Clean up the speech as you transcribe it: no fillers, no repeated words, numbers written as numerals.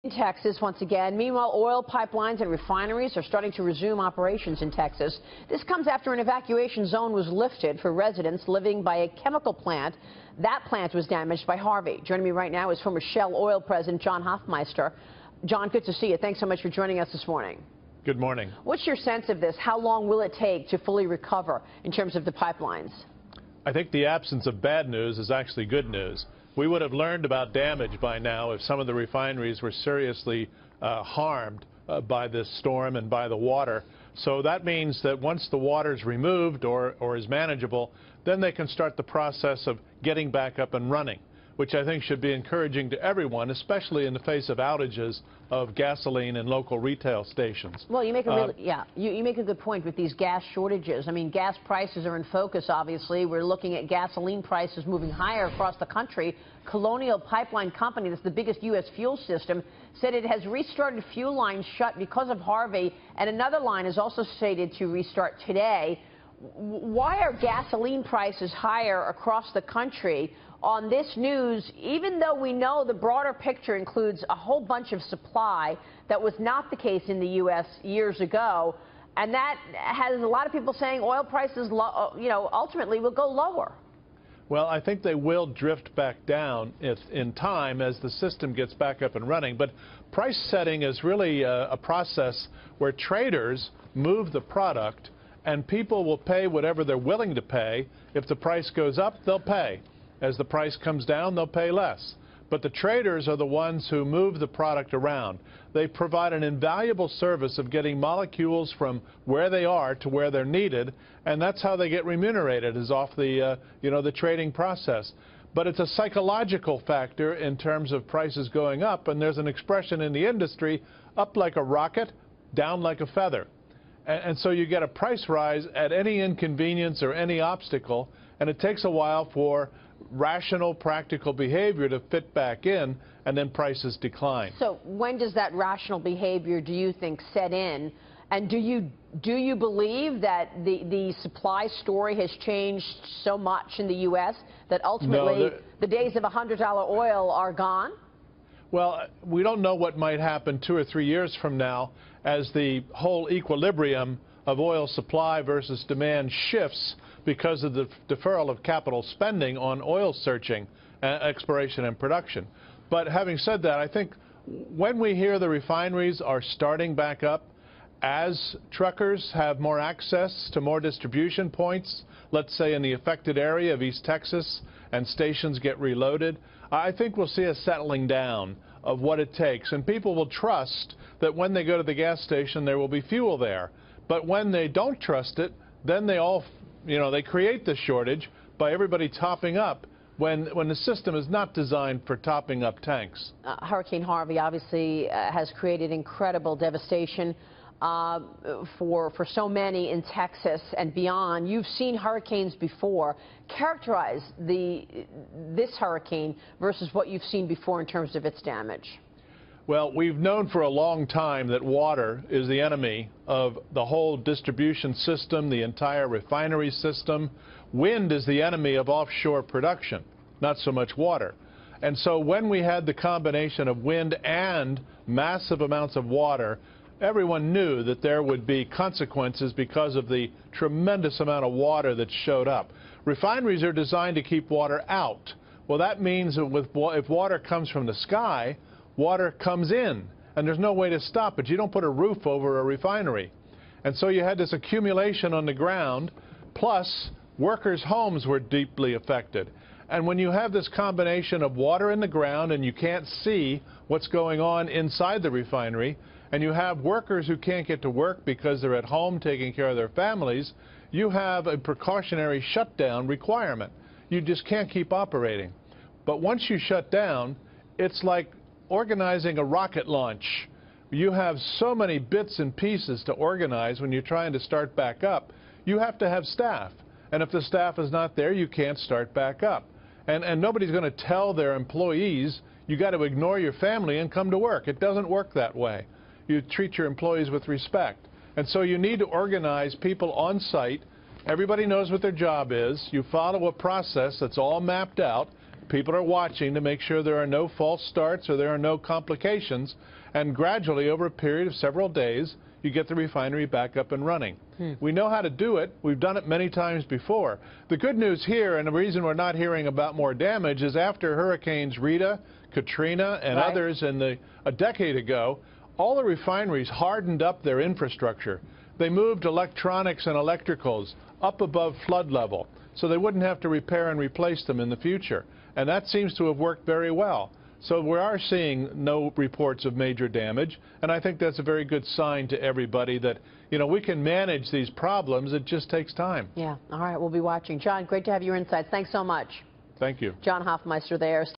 Texas once again. Meanwhile, oil pipelines and refineries are starting to resume operations in Texas. This comes after an evacuation zone was lifted for residents living by a chemical plant. That plant was damaged by Harvey. Joining me right now is former Shell Oil President John Hofmeister. John, good to see you. Thanks so much for joining us this morning. Good morning. What's your sense of this? How long will it take to fully recover in terms of the pipelines? I think the absence of bad news is actually good news. We would have learned about damage by now if some of the refineries were seriously harmed by this storm and by the water. So that means that once the water is removed or is manageable, then they can start the process of getting back up and running, which I think should be encouraging to everyone, especially in the face of outages of gasoline in local retail stations. Well, you make a you make a good point with these gas shortages. I mean, gas prices are in focus, obviously. We're looking at gasoline prices moving higher across the country. Colonial Pipeline Company, that's the biggest U.S. fuel system, said it has restarted fuel lines shut because of Harvey, and another line is also slated to restart today. Why are gasoline prices higher across the country on this news, even though we know the broader picture includes a whole bunch of supply that was not the case in the U.S. years ago, and that has a lot of people saying oil prices, ultimately will go lower? Well, I think they will drift back down in time as the system gets back up and running. But price setting is really a process where traders move the product, and people will pay whatever they're willing to pay. If the price goes up, they'll pay. As the price comes down, they'll pay less. But the traders are the ones who move the product around. They provide an invaluable service of getting molecules from where they are to where they're needed, and that's how they get remunerated, is off the, the trading process. But it's a psychological factor in terms of prices going up, and there's an expression in the industry, up like a rocket, down like a feather. And so you get a price rise at any inconvenience or any obstacle, and it takes a while for rational, practical behavior to fit back in, and then prices decline. So when does that rational behavior, do you think, set in? And do you believe that the supply story has changed so much in the U.S. that ultimately the days of $100 oil are gone? Well, we don't know what might happen 2 or 3 years from now as the whole equilibrium of oil supply versus demand shifts because of the deferral of capital spending on oil searching, exploration and production. But having said that, I think when we hear the refineries are starting back up, as truckers have more access to more distribution points, let's say in the affected area of East Texas, and stations get reloaded, I think we'll see a settling down of what it takes. And people will trust that when they go to the gas station, there will be fuel there. But when they don't trust it, then they create the shortage by everybody topping up when the system is not designed for topping up tanks. Hurricane Harvey obviously has created incredible devastation for so many in Texas and beyond. You've seen hurricanes before. Characterize this hurricane versus what you've seen before in terms of its damage. Well, we've known for a long time that water is the enemy of the whole distribution system, the entire refinery system. Wind is the enemy of offshore production, not so much water. And so when we had the combination of wind and massive amounts of water, everyone knew that there would be consequences because of the tremendous amount of water that showed up. Refineries are designed to keep water out. Well, that means that if water comes from the sky, water comes in, and there's no way to stop it. You don't put a roof over a refinery. And so you had this accumulation on the ground, plus workers' homes were deeply affected. And when you have this combination of water in the ground and you can't see what's going on inside the refinery, and you have workers who can't get to work because they're at home taking care of their families, you have a precautionary shutdown requirement. You just can't keep operating. But once you shut down, it's like organizing a rocket launch. You have so many bits and pieces to organize when you're trying to start back up. You have to have staff. And if the staff is not there, you can't start back up. And nobody's going to tell their employees, you got to ignore your family and come to work. It doesn't work that way. You treat your employees with respect. And so you need to organize people on site. Everybody knows what their job is. You follow a process that's all mapped out. people are watching to make sure there are no false starts or there are no complications, and gradually over a period of several days you get the refinery back up and running. We know how to do it. We've done it many times before. The good news here, and the reason we're not hearing about more damage, is after Hurricanes Rita, Katrina, and others a decade ago, all the refineries hardened up their infrastructure. They moved electronics and electricals up above flood level so they wouldn't have to repair and replace them in the future. And that seems to have worked very well. So we are seeing no reports of major damage, and I think that's a very good sign to everybody that, you know, we can manage these problems. It just takes time. Yeah. All right. We'll be watching. John, great to have your insights. Thanks so much. Thank you. John Hofmeister there.